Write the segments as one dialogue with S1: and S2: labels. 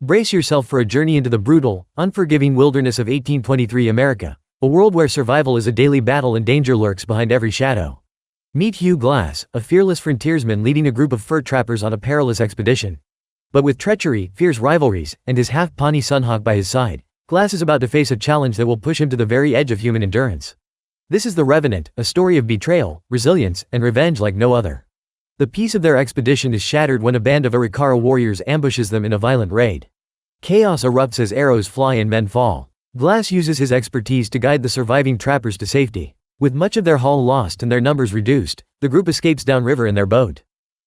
S1: Brace yourself for a journey into the brutal, unforgiving wilderness of 1823 America, a world where survival is a daily battle and danger lurks behind every shadow. Meet Hugh Glass, a fearless frontiersman leading a group of fur trappers on a perilous expedition. But with treachery, fierce rivalries, and his half-Pawnee son Hawk by his side, Glass is about to face a challenge that will push him to the very edge of human endurance. This is The Revenant, a story of betrayal, resilience, and revenge like no other. The peace of their expedition is shattered when a band of Arikara warriors ambushes them in a violent raid. Chaos erupts as arrows fly and men fall. Glass uses his expertise to guide the surviving trappers to safety. With much of their haul lost and their numbers reduced, the group escapes downriver in their boat.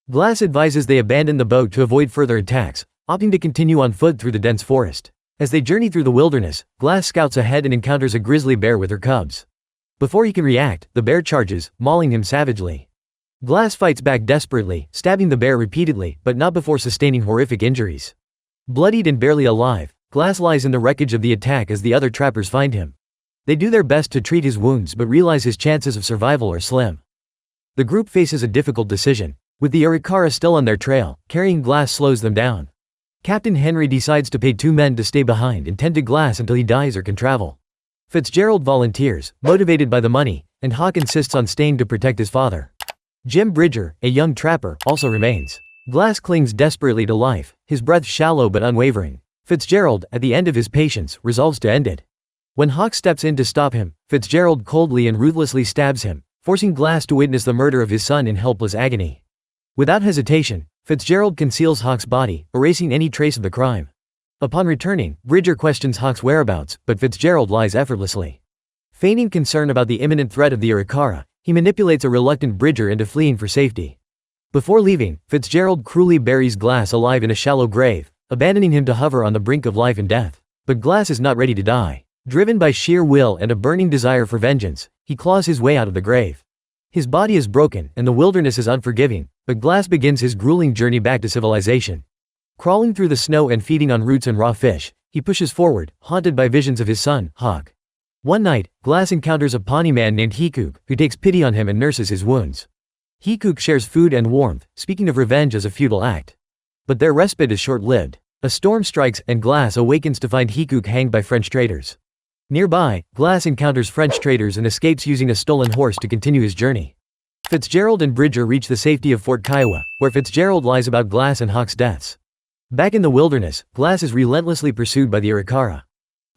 S1: Glass advises they abandon the boat to avoid further attacks, opting to continue on foot through the dense forest. As they journey through the wilderness, Glass scouts ahead and encounters a grizzly bear with her cubs. Before he can react, the bear charges, mauling him savagely. Glass fights back desperately, stabbing the bear repeatedly, but not before sustaining horrific injuries. Bloodied and barely alive, Glass lies in the wreckage of the attack as the other trappers find him. They do their best to treat his wounds but realize his chances of survival are slim. The group faces a difficult decision. With the Arikara still on their trail, carrying Glass slows them down. Captain Henry decides to pay 2 men to stay behind and tend to Glass until he dies or can travel. Fitzgerald volunteers, motivated by the money, and Hawk insists on staying to protect his father. Jim Bridger, a young trapper, also remains. Glass clings desperately to life, his breath shallow but unwavering. Fitzgerald, at the end of his patience, resolves to end it. When Hawk steps in to stop him, Fitzgerald coldly and ruthlessly stabs him, forcing Glass to witness the murder of his son in helpless agony. Without hesitation, Fitzgerald conceals Hawk's body, erasing any trace of the crime. Upon returning, Bridger questions Hawk's whereabouts, but Fitzgerald lies effortlessly. Feigning concern about the imminent threat of the Arikara, he manipulates a reluctant Bridger into fleeing for safety. Before leaving, Fitzgerald cruelly buries Glass alive in a shallow grave, abandoning him to hover on the brink of life and death. But Glass is not ready to die. Driven by sheer will and a burning desire for vengeance, he claws his way out of the grave. His body is broken and the wilderness is unforgiving, but Glass begins his grueling journey back to civilization. Crawling through the snow and feeding on roots and raw fish, he pushes forward, haunted by visions of his son, Hawk. One night, Glass encounters a Pawnee man named Hikuk, who takes pity on him and nurses his wounds. Hikuk shares food and warmth, speaking of revenge as a futile act. But their respite is short-lived. A storm strikes and Glass awakens to find Hikuk hanged by French traders. Nearby, Glass encounters French traders and escapes using a stolen horse to continue his journey. Fitzgerald and Bridger reach the safety of Fort Kiowa, where Fitzgerald lies about Glass and Hawk's deaths. Back in the wilderness, Glass is relentlessly pursued by the Arikara.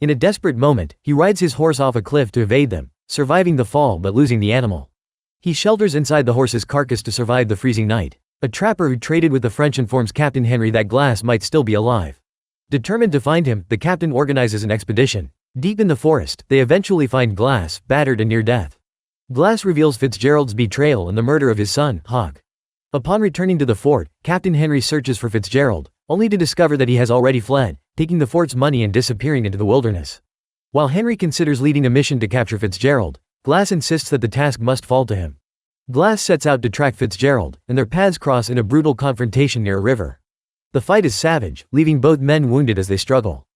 S1: In a desperate moment, he rides his horse off a cliff to evade them, surviving the fall but losing the animal. He shelters inside the horse's carcass to survive the freezing night. A trapper who traded with the French informs Captain Henry that Glass might still be alive. Determined to find him, the captain organizes an expedition. Deep in the forest, they eventually find Glass, battered and near death. Glass reveals Fitzgerald's betrayal and the murder of his son, Hawk. Upon returning to the fort, Captain Henry searches for Fitzgerald, only to discover that he has already fled, taking the fort's money and disappearing into the wilderness. While Henry considers leading a mission to capture Fitzgerald, Glass insists that the task must fall to him. Glass sets out to track Fitzgerald, and their paths cross in a brutal confrontation near a river. The fight is savage, leaving both men wounded as they struggle.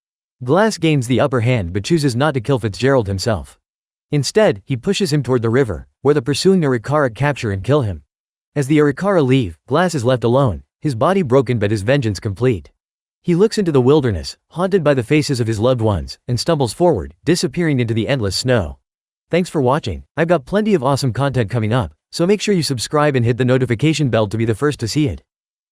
S1: Glass gains the upper hand but chooses not to kill Fitzgerald himself. Instead, he pushes him toward the river, where the pursuing Arikara capture and kill him. As the Arikara leave, Glass is left alone, his body broken but his vengeance complete. He looks into the wilderness, haunted by the faces of his loved ones, and stumbles forward, disappearing into the endless snow. Thanks for watching. I've got plenty of awesome content coming up, so make sure you subscribe and hit the notification bell to be the first to see it.